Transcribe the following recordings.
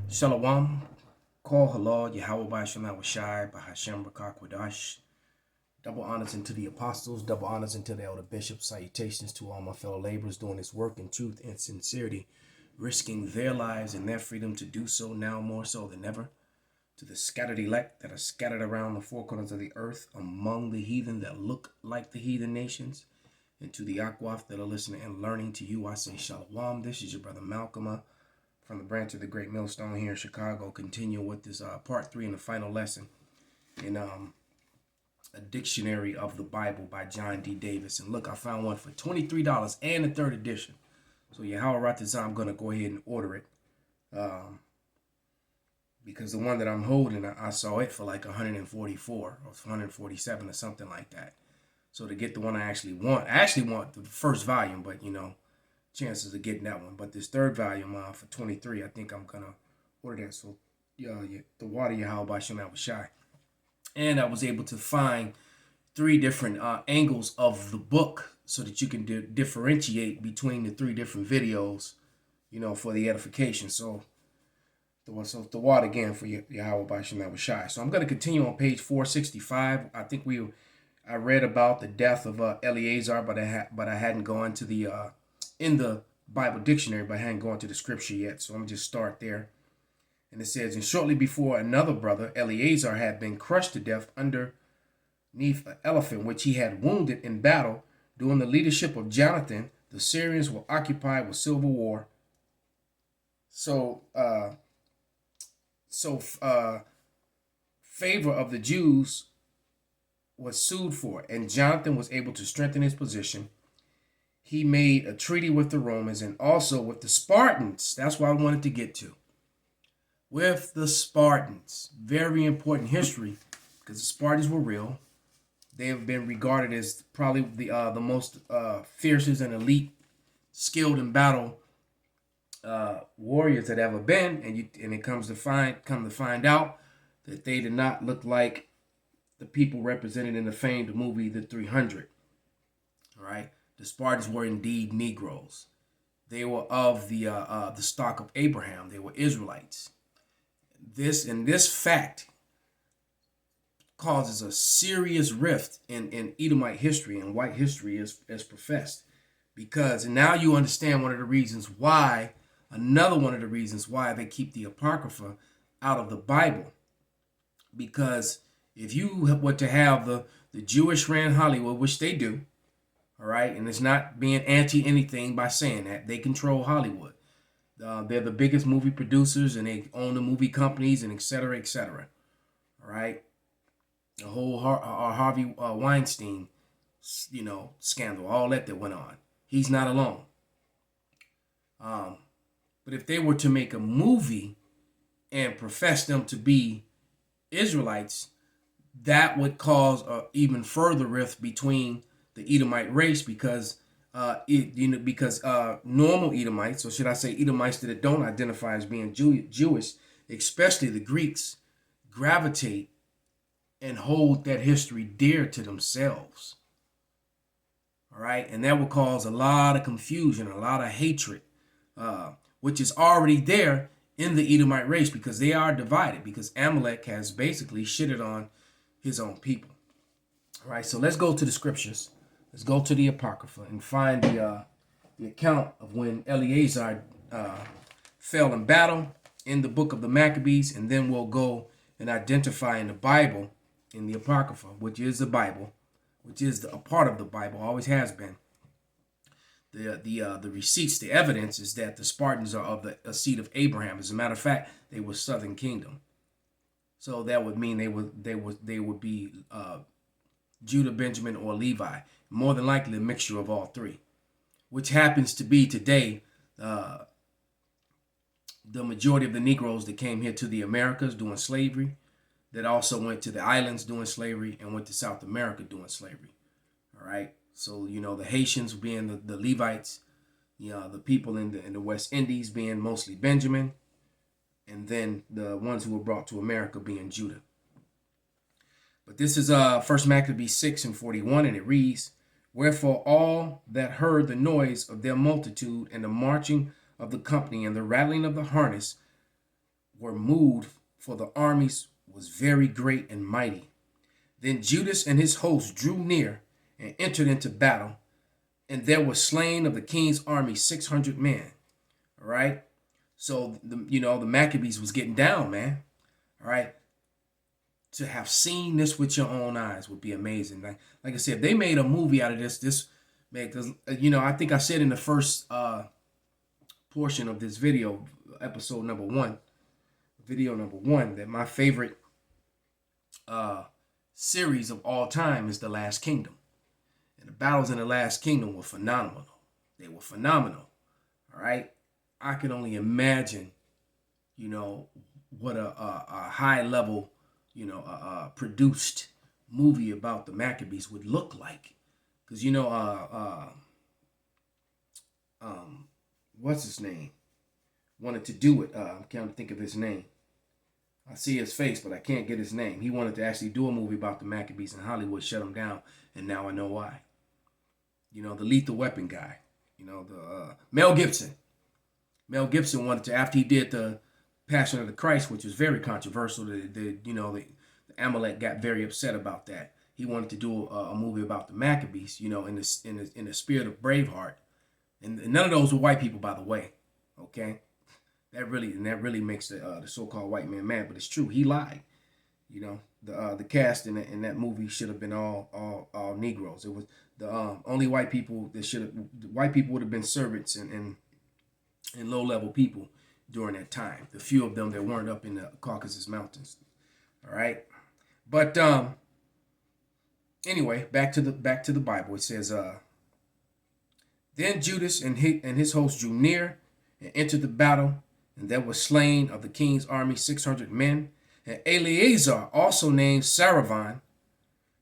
Shalom, call halal, Yahweh Ba'Shem Shai, Bahashem Rakakwadash. Double honors into the apostles, double honors into the elder bishops. Salutations to all my fellow laborers doing this work in truth and sincerity, risking their lives and their freedom to do so now more so than ever. To the scattered elect that are scattered around the four corners of the earth among the heathen that look like the heathen nations. And to the Akwaf that are listening and learning, to you I say Shalom. This is your brother Malcolm from the branch of the Great Millstone here in Chicago, continue with this part 3 and the final lesson in a dictionary of the Bible by John D. Davis. And look, I found one for $23 and the third edition. So Yahweh Ratazah, I'm going to go ahead and order it because the one that I'm holding, I saw it for like 144 or 147 or something like that. So to get the one I actually want the first volume, but you know, chances of getting that one. But this third volume for 23, I think I'm gonna order that. So the water Yahweh Ba'Shem Shy. And I was able to find 3 different angles of the book so that you can differentiate between the 3 different videos, you know, for the edification. So the water again for Yahweh Ba'Shem Shy. So I'm gonna continue on page 465. I think I read about the death of Eleazar, but I hadn't gone to the in the Bible dictionary, but I hadn't gone to the scripture yet. So I'm going to just start there. And it says, and shortly before another brother, Eleazar, had been crushed to death underneath an elephant, which he had wounded in battle. During the leadership of Jonathan, the Syrians were occupied with civil war. So favor of the Jews was sued for, and Jonathan was able to strengthen his position. He made a treaty with the Romans and also with the Spartans. That's what I wanted to get to. With the Spartans. Very important history because the Spartans were real. They have been regarded as probably the most fiercest and elite, skilled in battle warriors that ever been. And it come to find out that they did not look like the people represented in the famed movie The 300. All right. The Spartans were indeed Negroes. They were of the stock of Abraham. They were Israelites. This fact causes a serious rift in Edomite history and white history as professed, because now you understand another one of the reasons why they keep the Apocrypha out of the Bible. Because if you were to have the Jewish ran Hollywood, which they do, all right, and it's not being anti anything by saying that. They control Hollywood. They're the biggest movie producers, and they own the movie companies, and et cetera, et cetera. All right, the whole Harvey Weinstein, scandal, all that went on. He's not alone. But if they were to make a movie and profess them to be Israelites, that would cause an even further rift between the Edomite race, because normal Edomites, or should I say Edomites that don't identify as being Jewish, especially the Greeks, gravitate and hold that history dear to themselves. All right, and that will cause a lot of confusion, a lot of hatred, which is already there in the Edomite race, because they are divided, because Amalek has basically shitted on his own people. All right, so let's go to the scriptures. Let's go to the Apocrypha and find the account of when Eleazar fell in battle in the book of the Maccabees, and then we'll go and identify in the Bible, in the Apocrypha, which is the Bible, which is a part of the Bible, always has been. The receipts, the evidence is that the Spartans are of the seed of Abraham. As a matter of fact, they were Southern Kingdom, so that would mean they would be Judah, Benjamin, or Levi. More than likely a mixture of all 3, which happens to be today the majority of the Negroes that came here to the Americas doing slavery, that also went to the islands doing slavery, and went to South America doing slavery. All right. So, the Haitians being the Levites, the people in the West Indies being mostly Benjamin, and then the ones who were brought to America being Judah. But this is 1 Maccabees 6:41, and it reads, Wherefore all that heard the noise of their multitude and the marching of the company and the rattling of the harness were moved, for the armies was very great and mighty. Then Judas and his host drew near and entered into battle, and there were slain of the king's army 600 men. All right. So the Maccabees was getting down, man. All right. To have seen this with your own eyes would be amazing. Like I said, if they made a movie out of this man, because I think I said in the first portion of this video, episode number one, that my favorite series of all time is The Last Kingdom. And the battles in The Last Kingdom were phenomenal. They were phenomenal. All right. I can only imagine, what a high level, produced movie about the Maccabees would look like. Because, what's his name? Wanted to do it. I'm trying to think of his name. I see his face, but I can't get his name. He wanted to actually do a movie about the Maccabees, and Hollywood shut him down, and now I know why. The Lethal Weapon guy. Mel Gibson. Mel Gibson wanted to, after he did the Passion of the Christ, which was very controversial, the Amalek got very upset about that. He wanted to do a movie about the Maccabees, in the spirit of Braveheart, and none of those were white people, by the way. Okay. That really makes the so-called white man mad, but it's true. He lied. The cast in that movie should have been all Negroes. It was the only white people that should have. White people would have been servants and low-level people during that time. The few of them that weren't up in the Caucasus Mountains. All right, but anyway, back to the Bible. It says, then Judas and his host drew near and entered the battle. And there was slain of the king's army 600 men. And Eleazar, also named Saravan,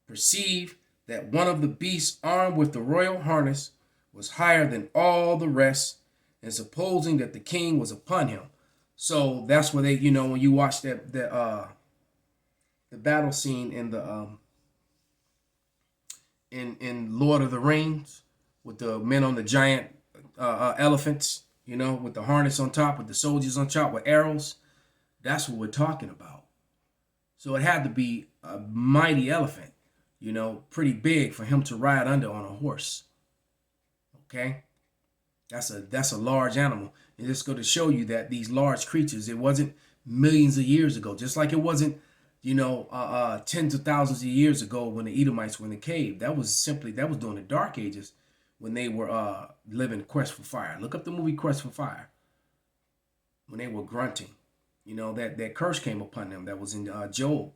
perceived that one of the beasts armed with the royal harness was higher than all the rest, and supposing that the king was upon him. So that's where they, when you watch the battle scene in the in Lord of the Rings with the men on the giant elephants. With the harness on top, with the soldiers on top, with arrows. That's what we're talking about. So it had to be a mighty elephant, pretty big for him to ride under on a horse. Okay? That's a large animal. And it's going to show you that these large creatures, it wasn't millions of years ago, just like it wasn't, tens of thousands of years ago when the Edomites were in the cave. That was during the Dark Ages, when they were living Quest for Fire. Look up the movie Quest for Fire. When they were grunting. That curse came upon them that was in Job.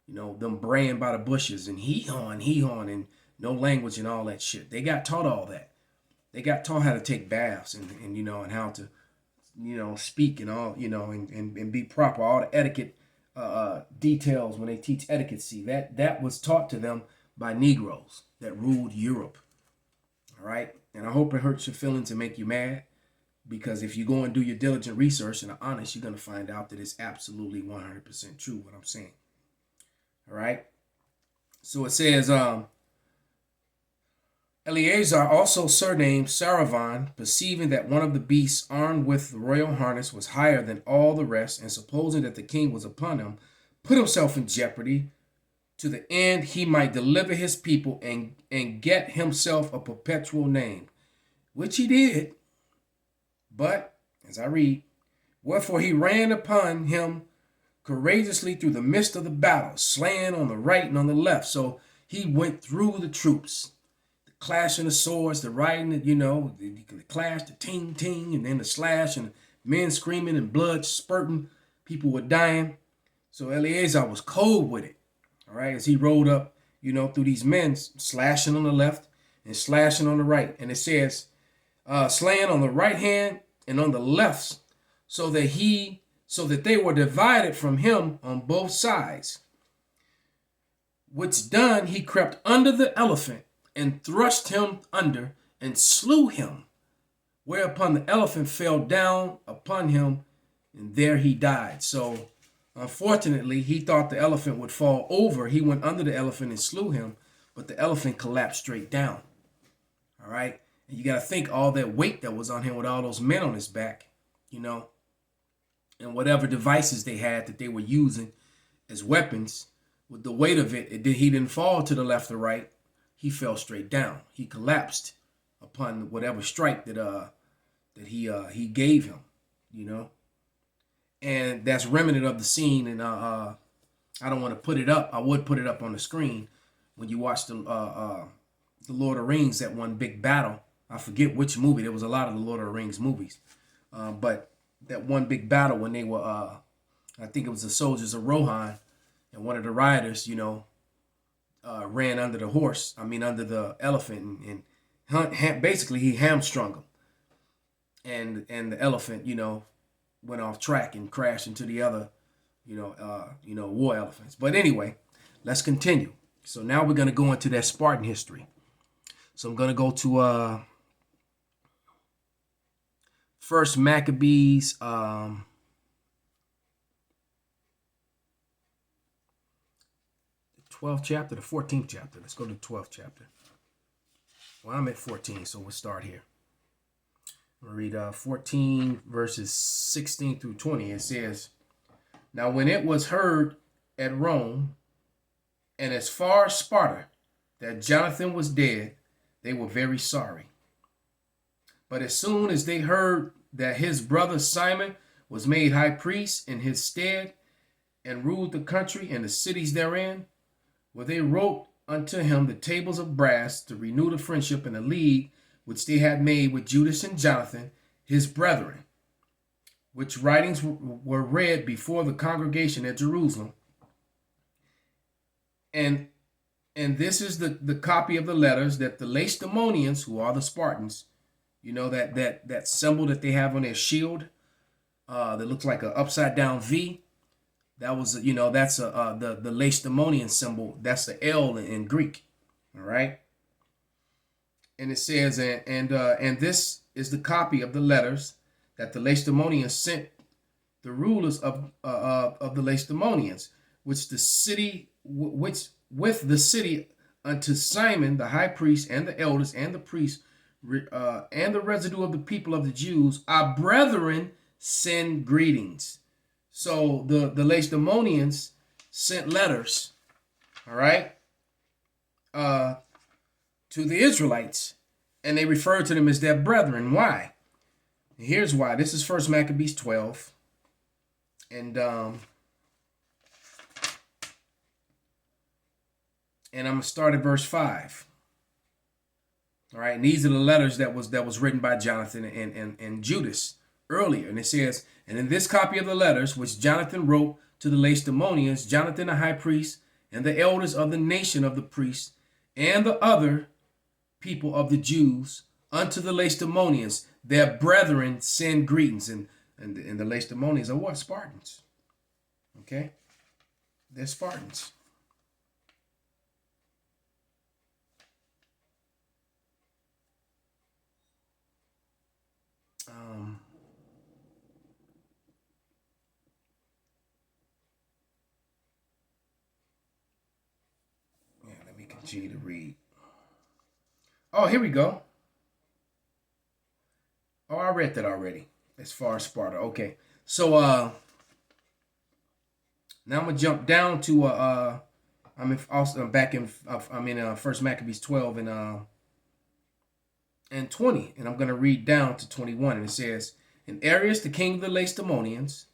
Them braying by the bushes and hee-haw, and no language and all that shit. They got taught all that. They got taught how to take baths and how to, speak and all, and be proper. All the etiquette details when they teach etiquette. See, that was taught to them by Negroes that ruled Europe. All right. And I hope it hurts your feelings and make you mad, because if you go and do your diligent research and are honest, you're going to find out that it's absolutely 100% true what I'm saying. All right. So it says, Eleazar, also surnamed Saravan, perceiving that one of the beasts armed with the royal harness was higher than all the rest, and supposing that the king was upon him, put himself in jeopardy, to the end he might deliver his people and get himself a perpetual name, which he did. But, as I read, wherefore he ran upon him courageously through the midst of the battle, slaying on the right and on the left. So he went through the troops, the clashing of swords, the riding, the clash, the ting, and then the slash, and men screaming and blood spurting. People were dying. So Eleazar was cold with it. All right, as he rode up, through these men, slashing on the left and slashing on the right. And it says, slaying on the right hand and on the left, so that they were divided from him on both sides. Which done, he crept under the elephant and thrust him under and slew him, whereupon the elephant fell down upon him, and there he died. So unfortunately, he thought the elephant would fall over. He went under the elephant and slew him, but the elephant collapsed straight down. All right? And you got to think all that weight that was on him with all those men on his back, and whatever devices they had that they were using as weapons, with the weight of it, he didn't fall to the left or right. He fell straight down. He collapsed upon whatever strike that he gave him, you know. And that's remnant of the scene. And I don't want to put it up. I would put it up on the screen when you watch the Lord of the Rings, that one big battle. I forget which movie. There was a lot of the Lord of the Rings movies, but that one big battle when they were, I think it was the soldiers of Rohan, and one of the riders, you know, ran under the horse. I mean, under the elephant, and basically he hamstrung him, and the elephant, you know, went off track and crashed into the other, war elephants. But anyway, let's continue. So now we're going to go into that Spartan history. So I'm going to go to First Maccabees, the 12th chapter, the 14th chapter. Let's go to the 12th chapter. Well, I'm at 14, so we'll start here. We'll read 14 verses 16 through 20. It says, "Now when it was heard at Rome and as far as Sparta that Jonathan was dead, they were very sorry. But as soon as they heard that his brother Simon was made high priest in his stead and ruled the country and the cities therein, where they wrote unto him the tables of brass to renew the friendship and the league which they had made with Judas and Jonathan, his brethren, which writings were read before the congregation at Jerusalem. And this is the copy of the letters that the Lacedaemonians, who are the Spartans, you know, that symbol that they have on their shield, that looks like an upside down V. That was, you know, that's the Lacedaemonian symbol. That's the L in Greek. All right. And it says, and this is the copy of the letters that the Lacedaemonians sent the rulers of the Lacedaemonians, which with the city unto Simon the high priest and the elders and the priests and the residue of the people of the Jews, our brethren, send greetings. So the Lacedaemonians sent letters, all right, to the Israelites, and they refer to them as their brethren. Why? Here's why. This is First Maccabees 12, and I'm gonna start at verse 5. All right, and these are the letters that was written by Jonathan and Judas earlier, and it says, "And in this copy of the letters which Jonathan wrote to the Lacedaemonians, Jonathan the high priest and the elders of the nation of the priests and the other people of the Jews, unto the Lacedaemonians, their brethren, send greetings." And the Lacedaemonians are what? Spartans. Okay? They're Spartans. Let me continue to read. Oh, here we go. Oh, I read that already. As far as Sparta. Okay. So now I'm gonna jump down to I'm in First Maccabees 12 and 20, and I'm gonna read down to 21, and it says, "And Arius, the king of the Lacedaemonians,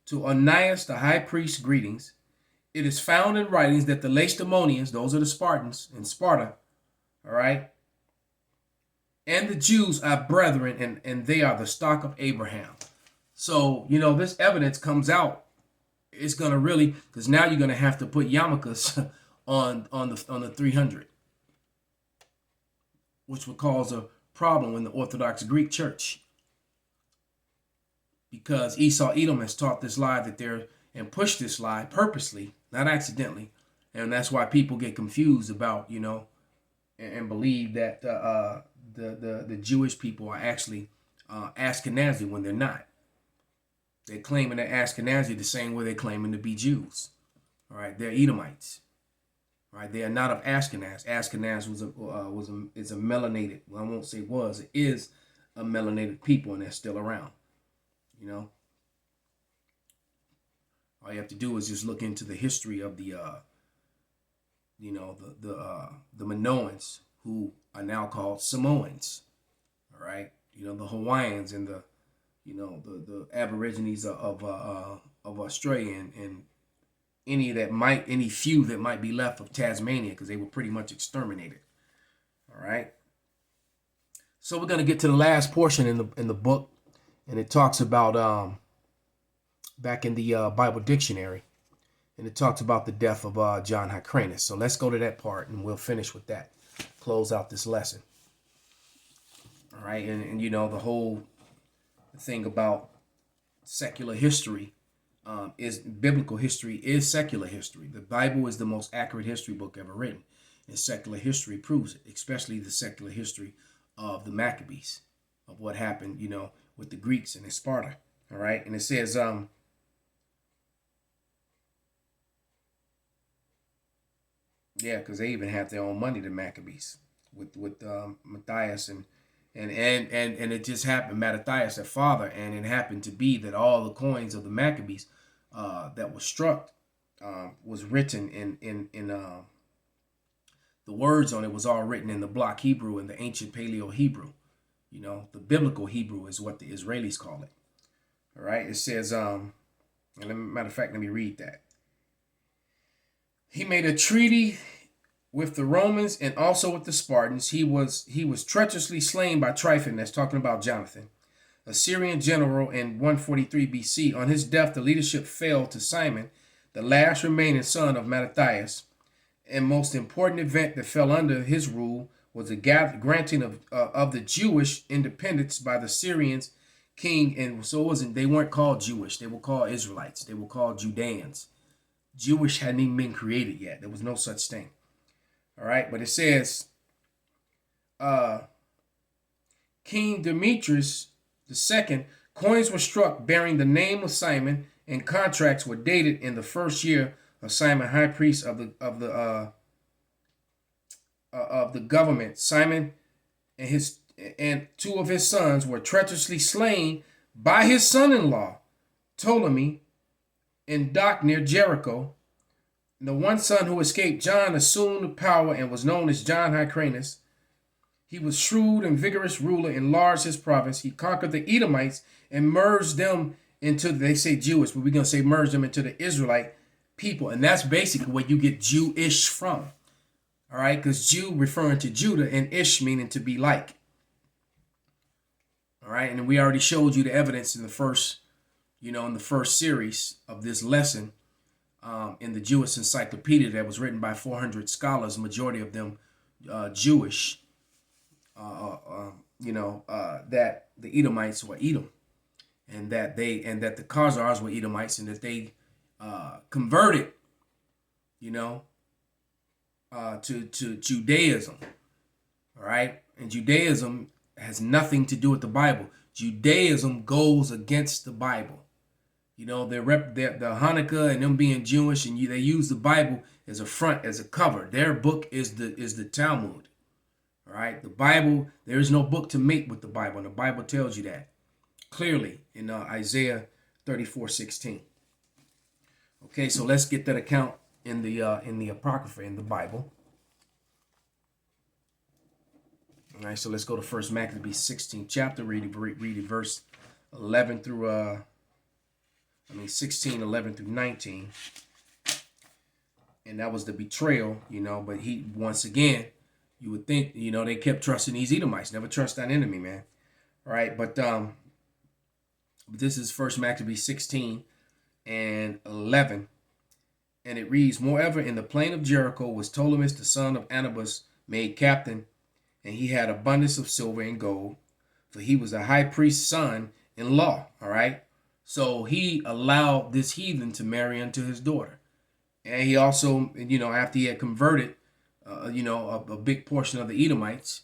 to Onias the high priest, greetings. It is found in writings that the Lacedaemonians, those are the Spartans in Sparta, all right, and the Jews are brethren, and they are the stock of Abraham." So, you know, this evidence comes out. It's gonna really, because now you're gonna have to put yarmulkes on the 300, which would cause a problem in the Orthodox Greek Church, because Esau Edom has taught this lie and pushed this lie purposely, not accidentally, and that's why people get confused about, you know, and believe that the Jewish people are actually Ashkenazi when they're not. They're claiming they're Ashkenazi the same way they're claiming to be Jews. All right, they're Edomites. All right, they are not of Ashkenaz. Ashkenaz is a melanated. Well, I won't say was. It is a melanated people, and they're still around. You know. All you have to do is just look into the history of the the Minoans, who are now called Samoans. All right, the Hawaiians and the Aborigines of Australia, and any few that might be left of Tasmania, because they were pretty much exterminated. All right. So we're gonna get to the last portion in the book, and it talks about back in the Bible dictionary, and it talks about the death of John Hyrcanus. So let's go to that part, and we'll finish with that. Close out this lesson. All right, and the whole thing about secular history is biblical history is secular history. The Bible is the most accurate history book ever written, and secular history proves it, especially the secular history of the Maccabees, of what happened, with the Greeks and in Sparta. All right, and it says, because they even have their own money, the Maccabees, with Matthias and it just happened, Mattathias, their father, and it happened to be that all the coins of the Maccabees that was struck was written in the words on it was all written in the block Hebrew and the ancient Paleo Hebrew. The biblical Hebrew is what the Israelis call it. All right, it says, matter of fact, let me read that. He made a treaty with the Romans and also with the Spartans. He was treacherously slain by Tryphon. That's talking about Jonathan, a Syrian general in 143 BC. On his death, the leadership fell to Simon, the last remaining son of Mattathias. And most important event that fell under his rule was the granting of the Jewish independence by the Syrians king. And so they weren't called Jewish. They were called Israelites. They were called Judeans. Jewish hadn't even been created yet. There was no such thing. All right, but it says, King Demetrius II, coins were struck bearing the name of Simon, and contracts were dated in the first year of Simon, high priest of the government. Simon and two of his sons were treacherously slain by his son-in-law Ptolemy in Dock near Jericho. The one son who escaped John assumed power and was known as John Hyrcanus. He was shrewd and vigorous ruler, enlarged his province. He conquered the Edomites and merged them into, they say Jewish, but we're going to say merged them into the Israelite people. And that's basically where you get Jewish from. All right, because Jew referring to Judah and Ish meaning to be like. All right, and we already showed you the evidence in the first, in the first series of this lesson. In the Jewish encyclopedia that was written by 400 scholars, majority of them Jewish, that the Edomites were Edom, and that the Khazars were Edomites, and that they converted, to Judaism. All right, and Judaism has nothing to do with the Bible. Judaism goes against the Bible. The Hanukkah and them being Jewish, and they use the Bible as a front, as a cover. Their book is the Talmud. All right, the Bible, there is no book to mate with the Bible, and the Bible tells you that clearly in Isaiah 34:16. Okay, so let's get that account in the Apocrypha in the Bible. All right, so let's go to 1 Maccabees 16th chapter, read verse 11 through 16, 11 through 19. And that was the betrayal, but he, once again, you would think, they kept trusting these Edomites. Never trust that enemy, man. All right, but this is 1 Maccabees 16 and 11. And it reads, moreover, in the plain of Jericho was Ptolemy the son of Anubis made captain, and he had abundance of silver and gold, for he was a high priest's son-in-law. All right. So he allowed this heathen to marry unto his daughter. And he also, after he had converted, a big portion of the Edomites,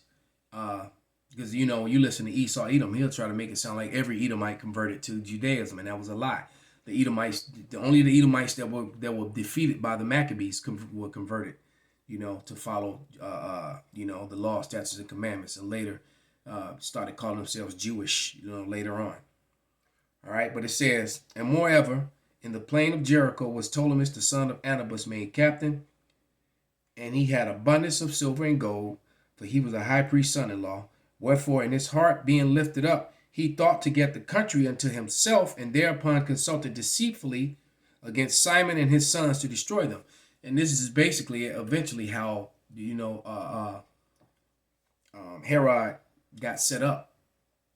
because, you listen to Esau, Edom, he'll try to make it sound like every Edomite converted to Judaism, and that was a lie. The Edomites, only the Edomites that were defeated by the Maccabees were converted, to follow, the law, statutes, and commandments, and later started calling themselves Jewish, later on. All right, but it says, and moreover, in the plain of Jericho was Ptolemus the son of Anubis made captain, and he had abundance of silver and gold, for he was a high priest's son-in-law. Wherefore, in his heart being lifted up, he thought to get the country unto himself, and thereupon consulted deceitfully against Simon and his sons to destroy them. And this is basically eventually how, Herod got set up.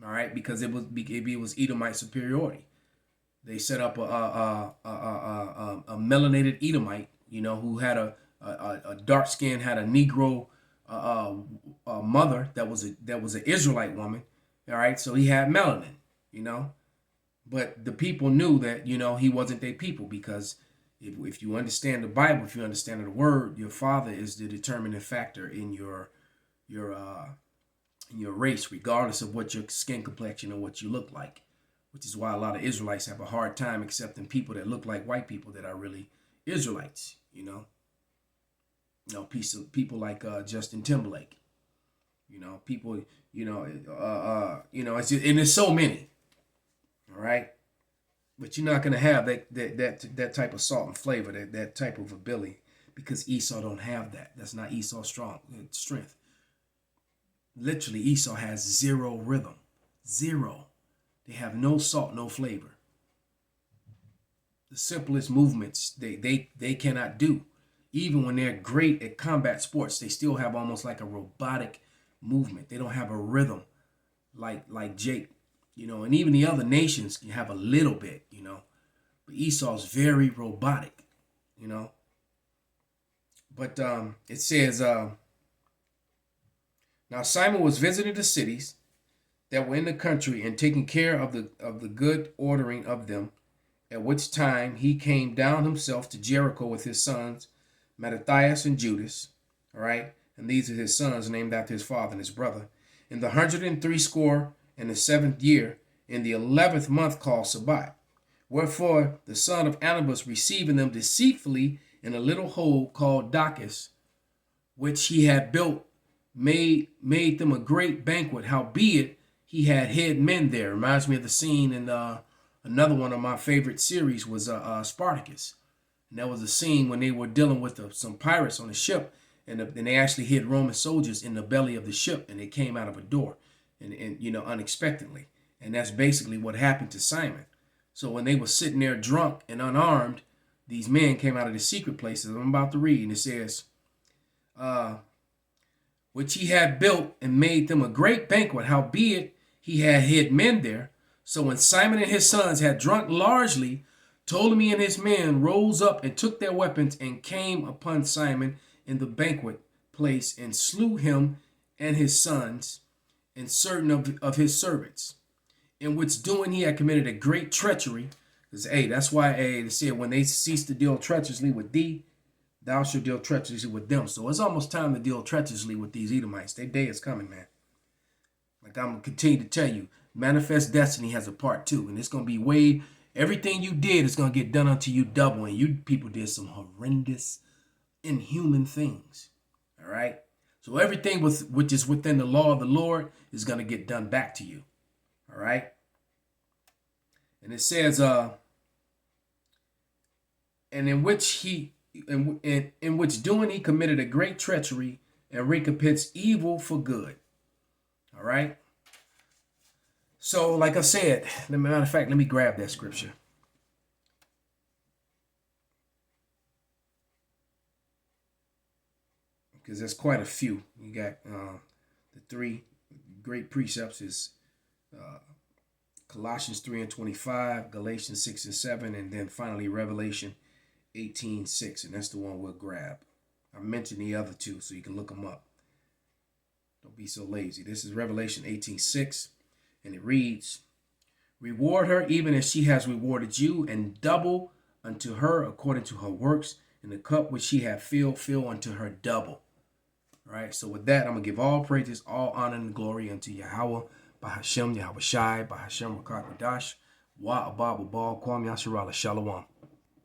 All right, because it was Edomite superiority. They set up a melanated Edomite, who had a dark skin, had a Negro mother that was an Israelite woman. All right, so he had melanin, but the people knew that he wasn't their people, because if you understand the Bible, if you understand the word, your father is the determining factor in your race, regardless of what your skin complexion or what you look like. Which is why a lot of Israelites have a hard time accepting people that look like white people that are really Israelites. People like Justin Timberlake. People. It's just, and there's so many. All right, but you're not gonna have that type of salt and flavor, that type of ability, because Esau don't have that. That's not Esau's strength. Literally, Esau has zero rhythm, zero. They have no salt, no flavor. The simplest movements they cannot do. Even when they're great at combat sports, they still have almost like a robotic movement. They don't have a rhythm like Jake, and even the other nations can have a little bit, but Esau's very robotic, But it says, now Simon was visiting the cities that were in the country and taking care of the good ordering of them, at which time he came down himself to Jericho with his sons, Mattathias and Judas, all right? And these are his sons named after his father and his brother. In the 137th year, in the 11th month called Sabbat. Wherefore the son of Anubis receiving them deceitfully in a little hole called Dachus, which he had built, made them a great banquet. Howbeit he had hid men there. Reminds me of the scene in another one of my favorite series was Spartacus. And that was a scene when they were dealing with some pirates on a ship, and they actually hid Roman soldiers in the belly of the ship, and they came out of a door, and unexpectedly. And that's basically what happened to Simon. So when they were sitting there drunk and unarmed, these men came out of the secret places. I'm about to read, and it says, which he had built and made them a great banquet. Howbeit he had hid men there. So when Simon and his sons had drunk largely, Ptolemy and his men rose up and took their weapons and came upon Simon in the banquet place and slew him and his sons and certain of his servants, in which doing he had committed a great treachery. Because, that's why they said, when they cease to deal treacherously with thee, thou shalt deal treacherously with them. So it's almost time to deal treacherously with these Edomites. Their day is coming, man. Like I'm going to continue to tell you, Manifest Destiny has a part 2. And it's going to be everything you did is going to get done unto you double. And you people did some horrendous, inhuman things. All right? So everything which is within the law of the Lord is going to get done back to you. All right? And it says, and in which doing he committed a great treachery and recompensed evil for good. All right. So, like I said, matter of fact, let me grab that scripture. Because there's quite a few. You got the 3 great precepts is Colossians 3:25, Galatians 6:7, and then finally Revelation 18:6, and that's the one we'll grab. I mentioned the other 2, so you can look them up. Don't be so lazy. This is Revelation 18:6, and it reads, reward her even as she has rewarded you, and double unto her according to her works, and the cup which she hath filled, fill unto her double. All right, so with that, I'm going to give all praises, all honor, and glory unto Yahweh, Bahashem, Yahweh Shai, Bahashem, Rakak Kadash, Wa Abba Babal, Kwam Yasharala, Shalom.